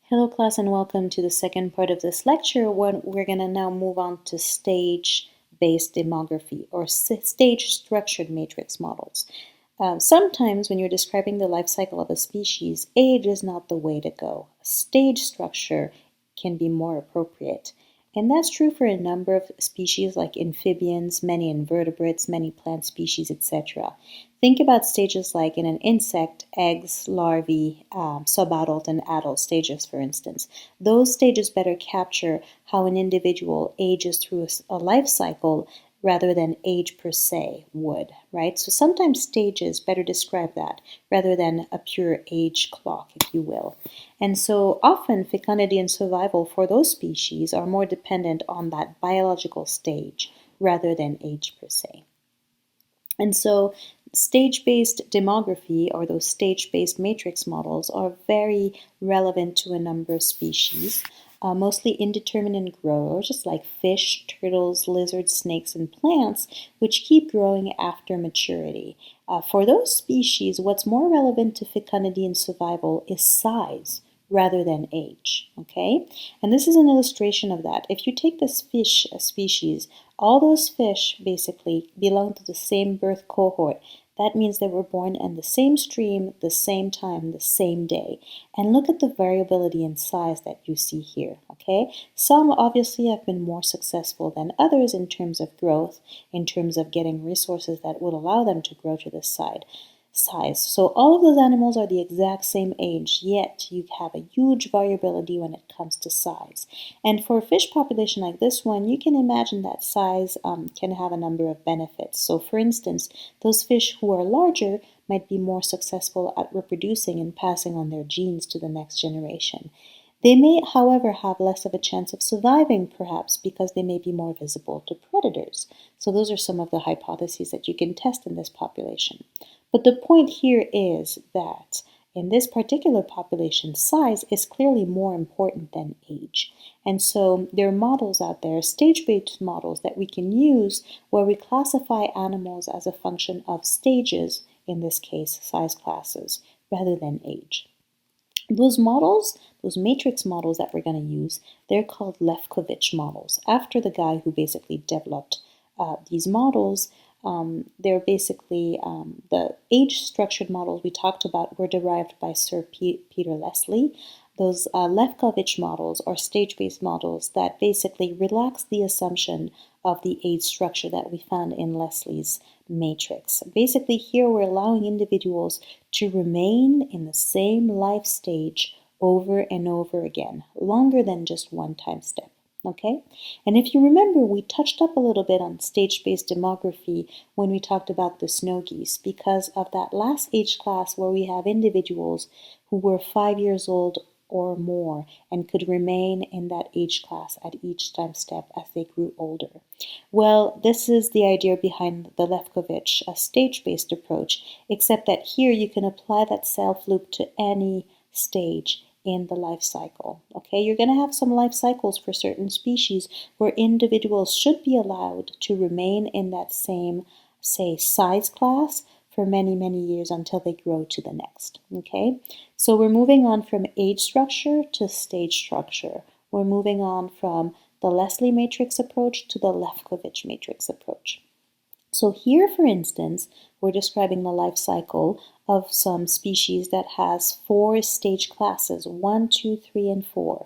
Hello class and welcome to the second part of this lecture when we're going to now move on to stage-based demography or stage-structured matrix models. Sometimes when you're describing the life cycle of a species, age is not the way to go. Stage structure can be more appropriate. And that's true for a number of species like amphibians, many invertebrates, many plant species, etc. Think about stages like in an insect, eggs, larvae, subadult, and adult stages, for instance. Those stages better capture how an individual ages through a life cycle rather than age per se would, right? So sometimes stages better describe that rather than a pure age clock, if you will. And so often fecundity and survival for those species are more dependent on that biological stage rather than age per se. And so stage-based demography or those stage-based matrix models are very relevant to a number of species. Mostly indeterminate growers, just like fish, turtles, lizards, snakes, and plants, which keep growing after maturity. For those species, what's more relevant to fecundity and survival is size rather than age, okay? And this is an illustration of that. If you take this fish species, all those fish basically belong to the same birth cohort. That means they were born in the same stream, the same time, the same day. And look at the variability in size that you see here, okay? Some obviously have been more successful than others in terms of growth, in terms of getting resources that would allow them to grow to this size. So all of those animals are the exact same age, yet you have a huge variability when it comes to size. And for a fish population like this one, you can imagine that size can have a number of benefits. So for instance, those fish who are larger might be more successful at reproducing and passing on their genes to the next generation. They may, however, have less of a chance of surviving, perhaps because they may be more visible to predators. So those are some of the hypotheses that you can test in this population. But the point here is that in this particular population, size is clearly more important than age. And so there are models out there, stage-based models that we can use where we classify animals as a function of stages, in this case, size classes, rather than age. Those models, those matrix models that we're going to use, they're called Lefkovich models, after the guy who basically developed these models. They're basically the age-structured models we talked about were derived by Sir Peter Leslie. Those Lefkovich models are stage-based models that basically relax the assumption of the age structure that we found in Leslie's matrix. Basically, here we're allowing individuals to remain in the same life stage over and over again, longer than just one time step. Okay? And if you remember, we touched up a little bit on stage-based demography when we talked about the snow geese because of that last age class where we have individuals who were 5 years old or more and could remain in that age class at each time step as they grew older. Well, this is the idea behind the Lefkovich stage-based approach, except that here you can apply that self-loop to any stage in the life cycle. Okay, you're going to have some life cycles for certain species where individuals should be allowed to remain in that same, say, size class for many, many years until they grow to the next. Okay, so we're moving on from age structure to stage structure. We're moving on from the Leslie matrix approach to the Lefkovich matrix approach. So here, for instance, we're describing the life cycle of some species that has 4 stage classes, 1, 2, 3, and 4.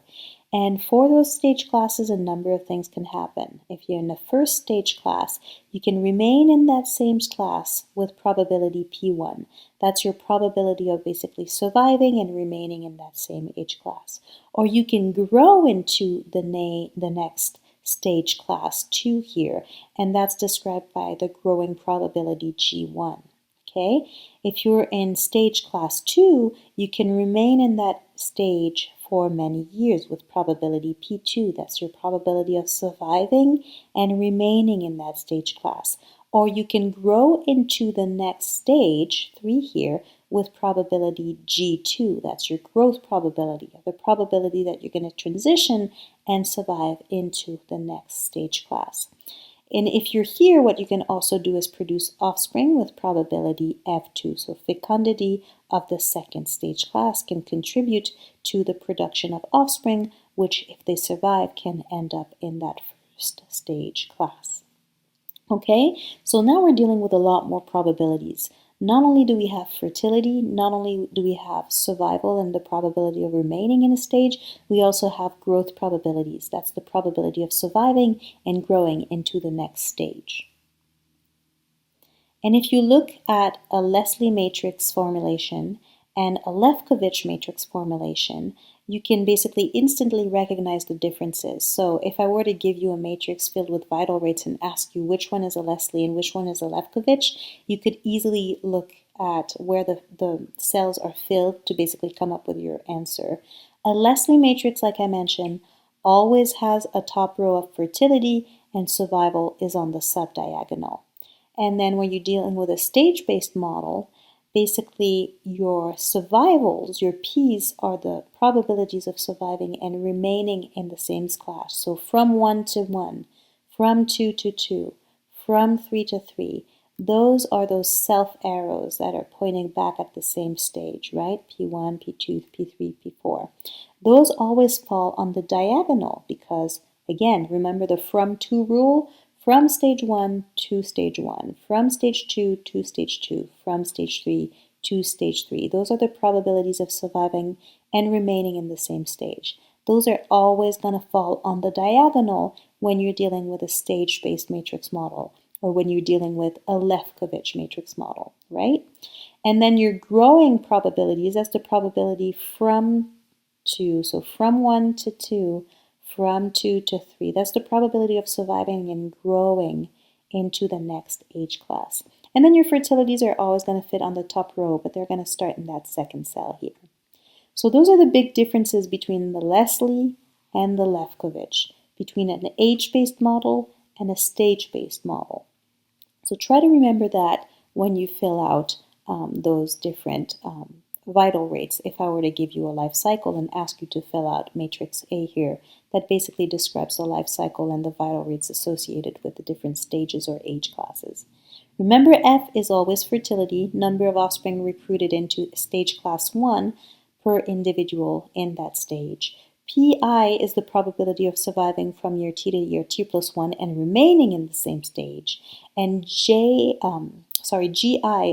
And for those stage classes, a number of things can happen. If you're in the first stage class, you can remain in that same class with probability P1. That's your probability of basically surviving and remaining in that same age class. Or you can grow into the next stage class 2 here, and that's described by the growing probability G1. Okay, if you're in stage class 2, you can remain in that stage for many years with probability P2. That's your probability of surviving and remaining in that stage class. Or you can grow into the next stage, 3 here, with probability G2. That's your growth probability, the probability that you're going to transition and survive into the next stage class. And if you're here, what you can also do is produce offspring with probability F2. So fecundity of the second stage class can contribute to the production of offspring, which, if they survive, can end up in that first stage class. Okay, so now we're dealing with a lot more probabilities. Not only do we have fertility, not only do we have survival and the probability of remaining in a stage, we also have growth probabilities. That's the probability of surviving and growing into the next stage. And if you look at a Leslie matrix formulation and a Lefkovitch matrix formulation, you can basically instantly recognize the differences. So if I were to give you a matrix filled with vital rates and ask you which one is a Leslie and which one is a Lefkovitch, you could easily look at where the cells are filled to basically come up with your answer. A Leslie matrix, like I mentioned, always has a top row of fertility, and survival is on the subdiagonal. And then when you're dealing with a stage-based model, basically your survivals, your P's, are the probabilities of surviving and remaining in the same class. So from 1 to 1, from 2 to 2, from 3 to 3, those are those self arrows that are pointing back at the same stage, right? P1, P2, P3, P4. Those always fall on the diagonal because, again, remember the from to rule? From stage 1 to stage 1, from stage 2 to stage 2, from stage 3 to stage 3. Those are the probabilities of surviving and remaining in the same stage. Those are always going to fall on the diagonal when you're dealing with a stage-based matrix model or when you're dealing with a Lefkovitch matrix model, right? And then your growing probabilities, that's the probability from 2, so from 1 to 2, from 2 to 3. That's the probability of surviving and growing into the next age class. And then your fertilities are always going to fit on the top row, but they're going to start in that second cell here. So those are the big differences between the Leslie and the Lefkovitch, between an age-based model and a stage-based model. So try to remember that when you fill out those different vital rates. If I were to give you a life cycle and ask you to fill out matrix A here, that basically describes the life cycle and the vital rates associated with the different stages or age classes. Remember, F is always fertility, number of offspring recruited into stage class 1 per individual in that stage. Pi is the probability of surviving from year T to year T plus 1 and remaining in the same stage. And GI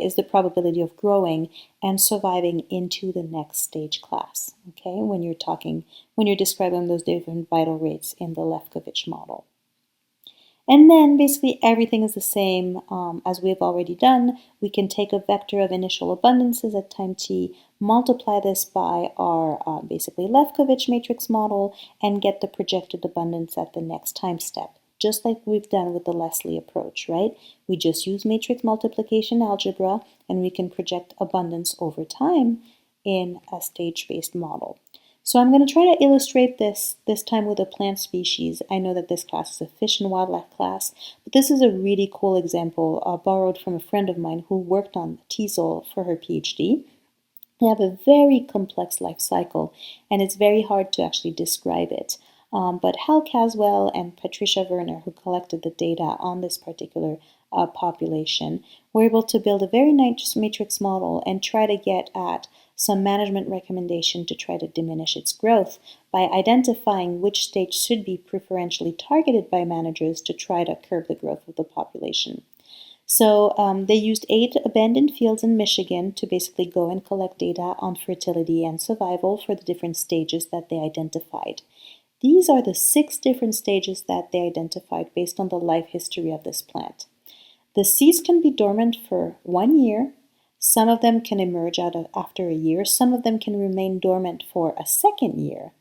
is the probability of growing and surviving into the next stage class, okay, when you're describing those different vital rates in the Lefkovitch model. And then basically everything is the same as we've already done. We can take a vector of initial abundances at time t, multiply this by our basically Lefkovitch matrix model, and get the projected abundance at the next time step, just like we've done with the Leslie approach, right? We just use matrix multiplication algebra, and we can project abundance over time in a stage-based model. So I'm going to try to illustrate this time with a plant species. I know that this class is a fish and wildlife class, but this is a really cool example borrowed from a friend of mine who worked on teasel for her PhD. They have a very complex life cycle, and it's very hard to actually describe it. But Hal Caswell and Patricia Werner, who collected the data on this particular population, were able to build a very nice matrix model and try to get at some management recommendation to try to diminish its growth by identifying which stage should be preferentially targeted by managers to try to curb the growth of the population. So they used 8 abandoned fields in Michigan to basically go and collect data on fertility and survival for the different stages that they identified. These are the 6 different stages that they identified based on the life history of this plant. The seeds can be dormant for 1 year. Some of them can emerge after a year. Some of them can remain dormant for a second year.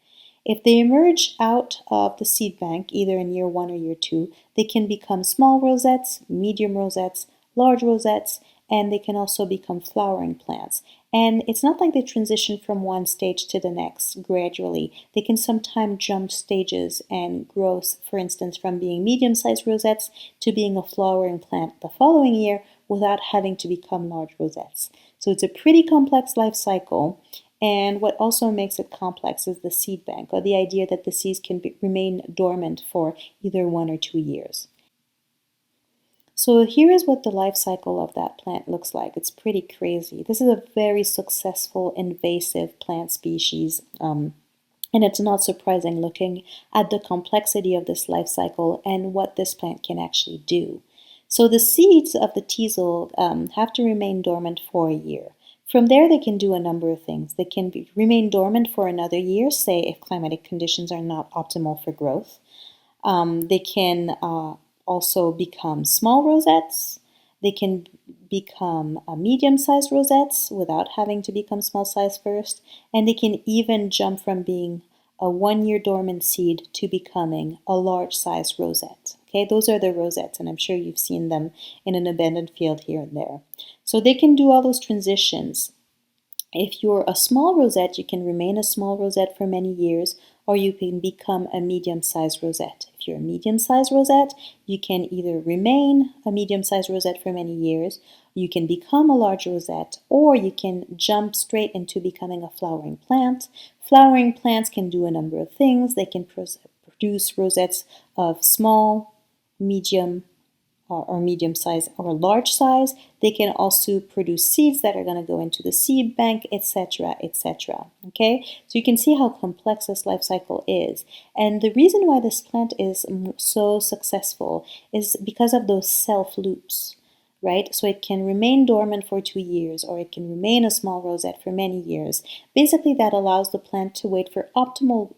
If they emerge out of the seed bank, either in year 1 or year 2, they can become small rosettes, medium rosettes, large rosettes, and they can also become flowering plants. And it's not like they transition from one stage to the next gradually. They can sometimes jump stages and grow, for instance, from being medium-sized rosettes to being a flowering plant the following year without having to become large rosettes. So it's a pretty complex life cycle. And what also makes it complex is the seed bank, or the idea that the seeds can remain dormant for either 1 or 2 years. So here is what the life cycle of that plant looks like. It's pretty crazy. This is a very successful invasive plant species. And it's not surprising looking at the complexity of this life cycle and what this plant can actually do. So the seeds of the teasel have to remain dormant for a year. From there, they can do a number of things. They can remain dormant for another year, say if climatic conditions are not optimal for growth. They can also become small rosettes. They can become medium-sized rosettes without having to become small size first. And they can even jump from being a 1-year dormant seed to becoming a large-sized rosette. Okay, those are the rosettes, and I'm sure you've seen them in an abandoned field here and there. So they can do all those transitions. If you're a small rosette, you can remain a small rosette for many years, or you can become a medium-sized rosette. If you're a medium-sized rosette, you can either remain a medium-sized rosette for many years, you can become a large rosette, or you can jump straight into becoming a flowering plant. Flowering plants can do a number of things. They can produce rosettes of small, medium, or medium size or large size. They can also produce seeds that are going to go into the seed bank, etc., etc. Okay, so you can see how complex this life cycle is. And the reason why this plant is so successful is because of those self loops. Right? So it can remain dormant for 2 years, or it can remain a small rosette for many years. Basically, that allows the plant to wait for optimal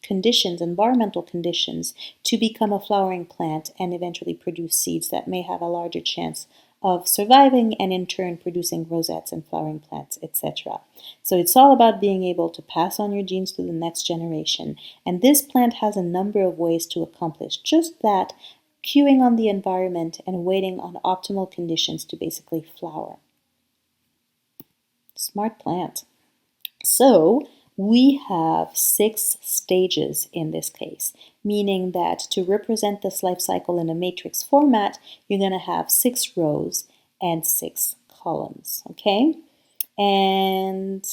conditions, environmental conditions, to become a flowering plant and eventually produce seeds that may have a larger chance of surviving and in turn producing rosettes and flowering plants, etc. So it's all about being able to pass on your genes to the next generation. And this plant has a number of ways to accomplish just that, queuing on the environment and waiting on optimal conditions to basically flower. Smart plant. So we have 6 stages in this case, meaning that to represent this life cycle in a matrix format, you're going to have 6 rows and 6 columns, okay? And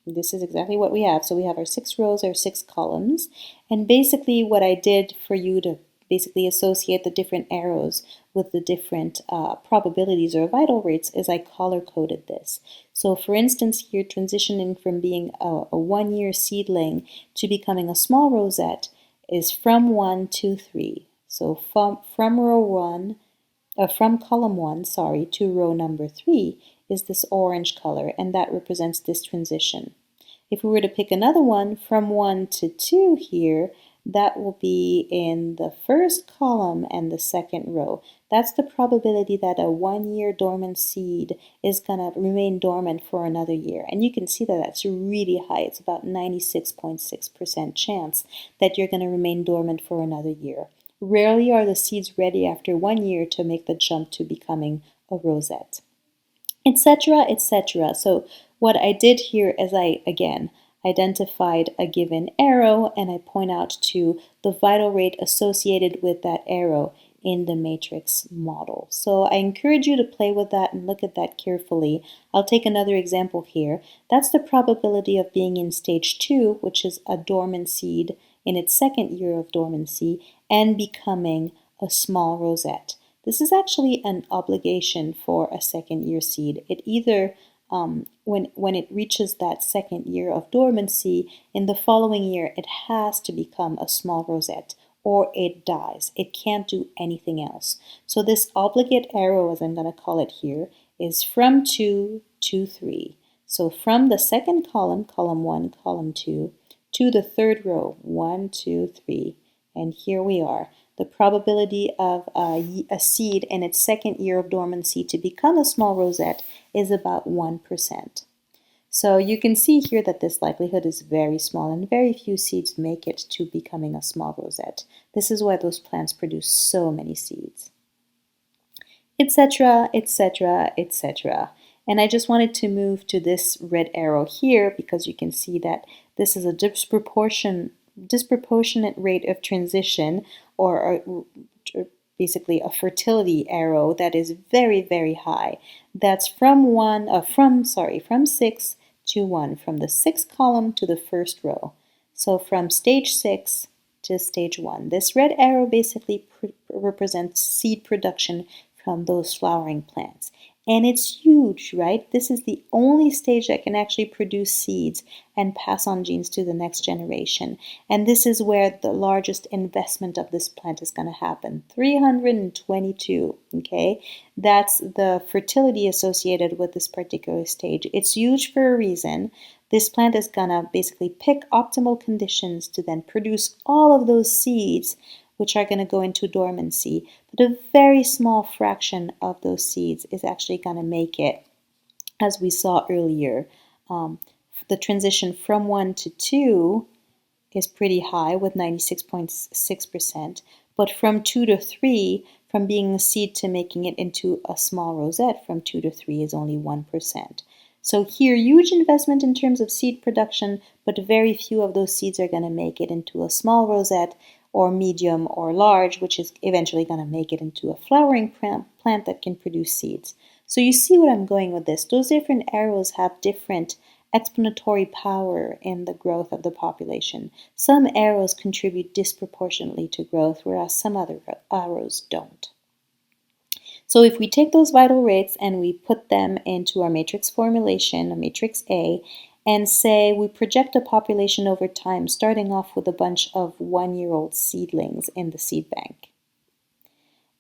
this is exactly what we have. So we have our 6 rows, our 6 columns, and basically what I did for you to basically associate the different arrows with the different probabilities or vital rates is I color-coded this. So for instance here, transitioning from being a 1-year seedling to becoming a small rosette is from 1 to 3. So from column 1, to row number 3 is this orange color, and that represents this transition. If we were to pick another one, from 1 to 2 here, that will be in the first column and the second row. That's the probability that a 1-year dormant seed is going to remain dormant for another year. And you can see that that's really high. It's about 96.6% chance that you're going to remain dormant for another year. Rarely are the seeds ready after 1 year to make the jump to becoming a rosette, etc., etc. So what I did here is I, again, identified a given arrow and I point out to the vital rate associated with that arrow in the matrix model. So I encourage you to play with that and look at that carefully. I'll take another example here. That's the probability of being in stage 2, which is a dormant seed in its 2nd year of dormancy, and becoming a small rosette. This is actually an obligation for a 2nd year seed. It either when it reaches that 2nd year of dormancy, in the following year it has to become a small rosette or it dies. It can't do anything else. So this obligate arrow, as I'm going to call it here, is from 2 to 3. So from the 2nd column, column 1, column 2, to the 3rd row, 1, 2, 3, and here we are. The probability of a seed in its 2nd year of dormancy to become a small rosette is about 1%. So you can see here that this likelihood is very small and very few seeds make it to becoming a small rosette. This is why those plants produce so many seeds, etc., etc., etc. And I just wanted to move to this red arrow here because you can see that this is a disproportionate rate of transition, or basically a fertility arrow that is very, very high. That's from 6 to 1, from the 6th column to the 1st row. So from stage 6 to stage 1. This red arrow basically represents seed production from those flowering plants. And it's huge, right? This is the only stage that can actually produce seeds and pass on genes to the next generation. And this is where the largest investment of this plant is going to happen. 322, okay? That's the fertility associated with this particular stage. It's huge for a reason. This plant is going to basically pick optimal conditions to then produce all of those seeds, which are going to go into dormancy. But a very small fraction of those seeds is actually going to make it, as we saw earlier. The transition from 1 to 2 is pretty high with 96.6%, but from 2 to 3, from being a seed to making it into a small rosette, from 2 to 3 is only 1%. So here, huge investment in terms of seed production, but very few of those seeds are going to make it into a small rosette or medium or large, which is eventually going to make it into a flowering plant that can produce seeds. So you see what I'm going with this. Those different arrows have different explanatory power in the growth of the population. Some arrows contribute disproportionately to growth, whereas some other arrows don't. So if we take those vital rates and we put them into our matrix formulation, a matrix A, and say we project a population over time, starting off with a bunch of 1-year-old seedlings in the seed bank.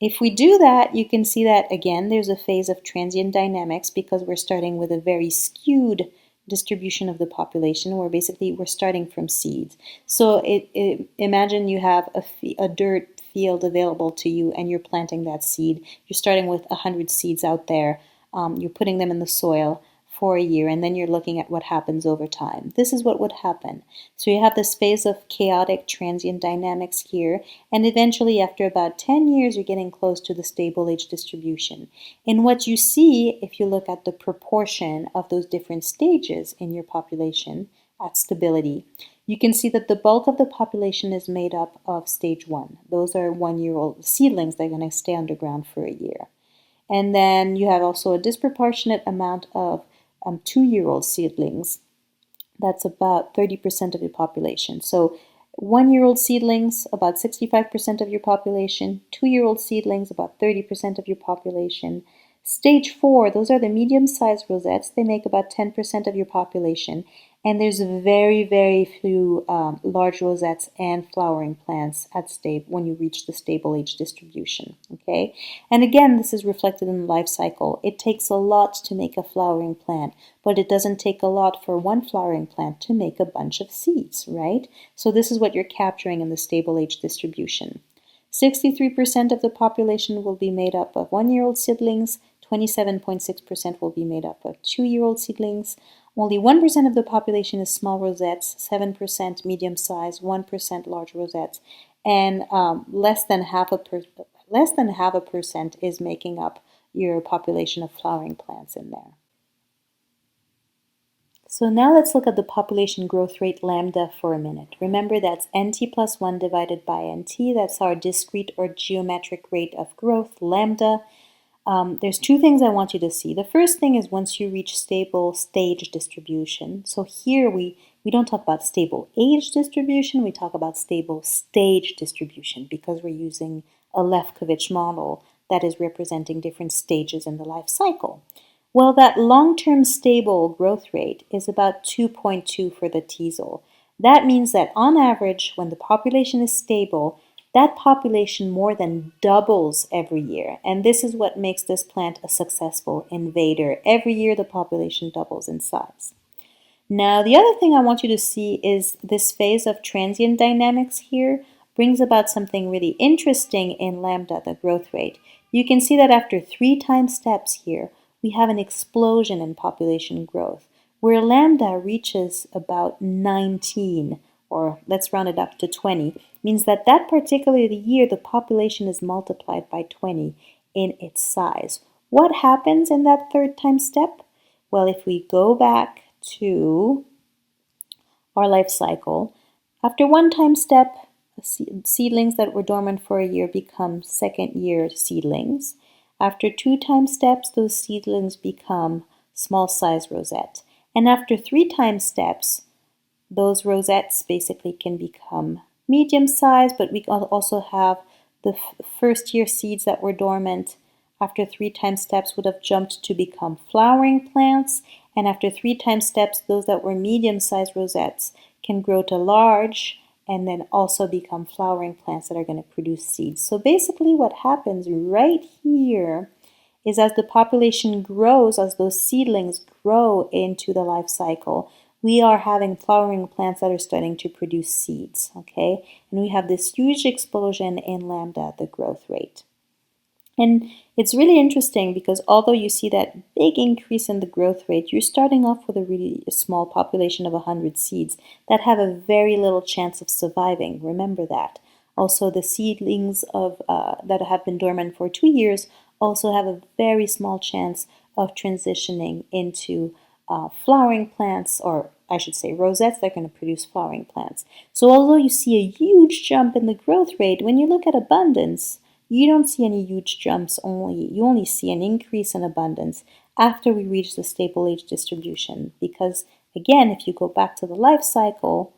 If we do that, you can see that, again, there's a phase of transient dynamics because we're starting with a very skewed distribution of the population, where basically we're starting from seeds. So imagine you have a dirt field available to you and you're planting that seed. You're starting with 100 seeds out there. You're putting them in the soil for a year, and then you're looking at what happens over time. This is what would happen. So you have this phase of chaotic transient dynamics here, and eventually after about 10 years you're getting close to the stable age distribution. And what you see, if you look at the proportion of those different stages in your population at stability, you can see that the bulk of the population is made up of stage 1. Those are 1-year-old seedlings that are going to stay underground for a year. And then you have also a disproportionate amount of 2-year-old seedlings. That's about 30% of your population. So 1-year-old seedlings, about 65% of your population. 2-year-old seedlings, about 30% of your population. Stage 4, those are the medium-sized rosettes. They make about 10% of your population. And there's very, very few large rosettes and flowering plants at when you reach the stable age distribution. Okay, and again, this is reflected in the life cycle. It takes a lot to make a flowering plant, but it doesn't take a lot for one flowering plant to make a bunch of seeds, right? So this is what you're capturing in the stable age distribution. 63% of the population will be made up of 1-year-old seedlings. 27.6% will be made up of 2-year-old seedlings. Only 1% of the population is small rosettes, 7% medium-sized, 1% large rosettes, and less than half a percent is making up your population of flowering plants in there. So now let's look at the population growth rate lambda for a minute. Remember, that's nt plus 1 divided by nt. That's our discrete or geometric rate of growth, lambda. There's two things I want you to see. The first thing is once you reach stable stage distribution. So here we don't talk about stable age distribution, we talk about stable stage distribution because we're using a Lefkovich model that is representing different stages in the life cycle. Well, that long-term stable growth rate is about 2.2 for the teasel. That means that on average, when the population is stable, that population more than doubles every year. And this is what makes this plant a successful invader. Every year the population doubles in size. Now, the other thing I want you to see is this phase of transient dynamics here brings about something really interesting in lambda, the growth rate. You can see that after 3 time steps here, we have an explosion in population growth, where lambda reaches about 19, or let's round it up to 20, means that that particular year the population is multiplied by 20 in its size. What happens in that 3rd time step? Well, if we go back to our life cycle, after 1 time step, seedlings that were dormant for a year become 2nd year seedlings. After 2 time steps, those seedlings become small size rosette. And after 3 time steps, those rosettes basically can become medium size, but we also have the first year seeds that were dormant after 3 time steps would have jumped to become flowering plants, and after 3 time steps, those that were medium-sized rosettes can grow to large and then also become flowering plants that are going to produce seeds. So basically what happens right here is as the population grows, as those seedlings grow into the life cycle, we are having flowering plants that are starting to produce seeds, okay? And we have this huge explosion in lambda, the growth rate. And it's really interesting because although you see that big increase in the growth rate, you're starting off with a really small population of 100 seeds that have a very little chance of surviving. Remember that. Also, the seedlings that have been dormant for 2 years also have a very small chance of transitioning into flowering plants, or I should say rosettes that are going to produce flowering plants. So although you see a huge jump in the growth rate, when you look at abundance, you don't see any huge jumps, you only see an increase in abundance after we reach the stable age distribution. Because again, if you go back to the life cycle,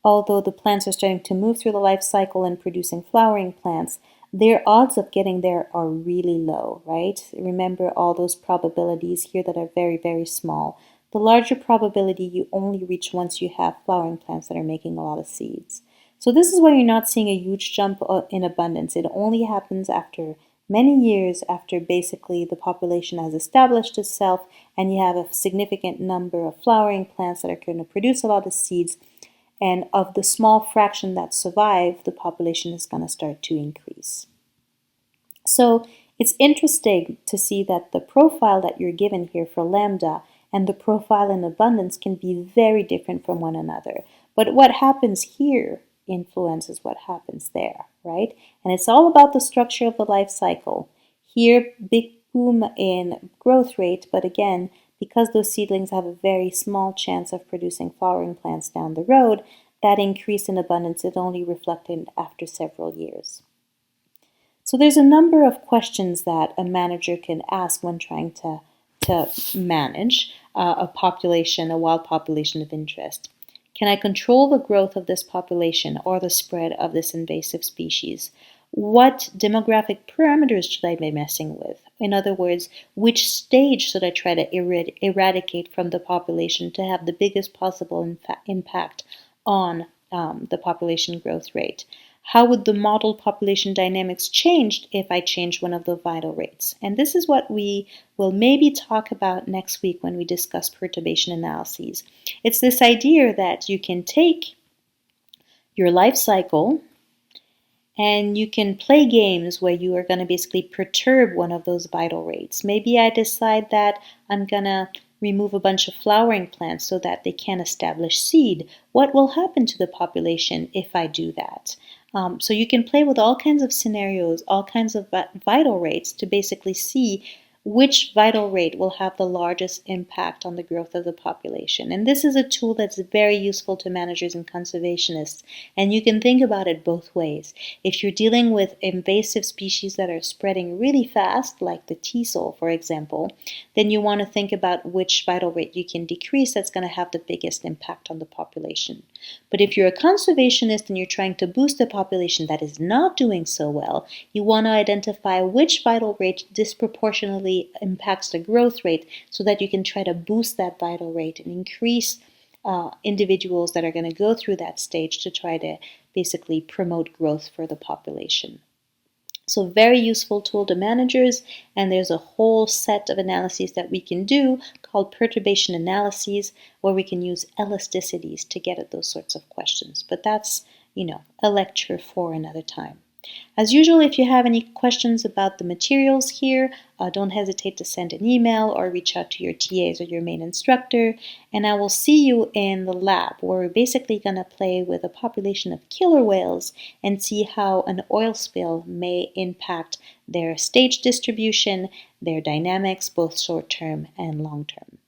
although the plants are starting to move through the life cycle and producing flowering plants, their odds of getting there are really low, right? Remember all those probabilities here that are very, very small. The larger probability you only reach once you have flowering plants that are making a lot of seeds. So this is why you're not seeing a huge jump in abundance. It only happens after many years after basically the population has established itself and you have a significant number of flowering plants that are going to produce a lot of seeds. And of the small fraction that survive, the population is going to start to increase. So it's interesting to see that the profile that you're given here for lambda and the profile in abundance can be very different from one another. But what happens here influences what happens there, right? And it's all about the structure of the life cycle. Here, big boom in growth rate, but again, because those seedlings have a very small chance of producing flowering plants down the road, that increase in abundance is only reflected after several years. So there's a number of questions that a manager can ask when trying to manage a population, a wild population of interest. Can I control the growth of this population or the spread of this invasive species? What demographic parameters should I be messing with? In other words, which stage should I try to eradicate from the population to have the biggest possible impact on the population growth rate? How would the model population dynamics change if I changed one of the vital rates? And this is what we will maybe talk about next week when we discuss perturbation analyses. It's this idea that you can take your life cycle and you can play games where you are going to basically perturb one of those vital rates. Maybe I decide that I'm going to remove a bunch of flowering plants so that they can't establish seed. What will happen to the population if I do that? So you can play with all kinds of scenarios, all kinds of vital rates to basically see which vital rate will have the largest impact on the growth of the population. And this is a tool that's very useful to managers and conservationists. And you can think about it both ways. If you're dealing with invasive species that are spreading really fast, like the teasel, for example, then you want to think about which vital rate you can decrease that's going to have the biggest impact on the population. But if you're a conservationist and you're trying to boost a population that is not doing so well, you want to identify which vital rate disproportionately impacts the growth rate so that you can try to boost that vital rate and increase individuals that are going to go through that stage to try to basically promote growth for the population. So very useful tool to managers, and there's a whole set of analyses that we can do called perturbation analyses where we can use elasticities to get at those sorts of questions. But that's, a lecture for another time. As usual, if you have any questions about the materials here, don't hesitate to send an email or reach out to your TAs or your main instructor. And I will see you in the lab where we're basically going to play with a population of killer whales and see how an oil spill may impact their stage distribution, their dynamics, both short-term and long-term.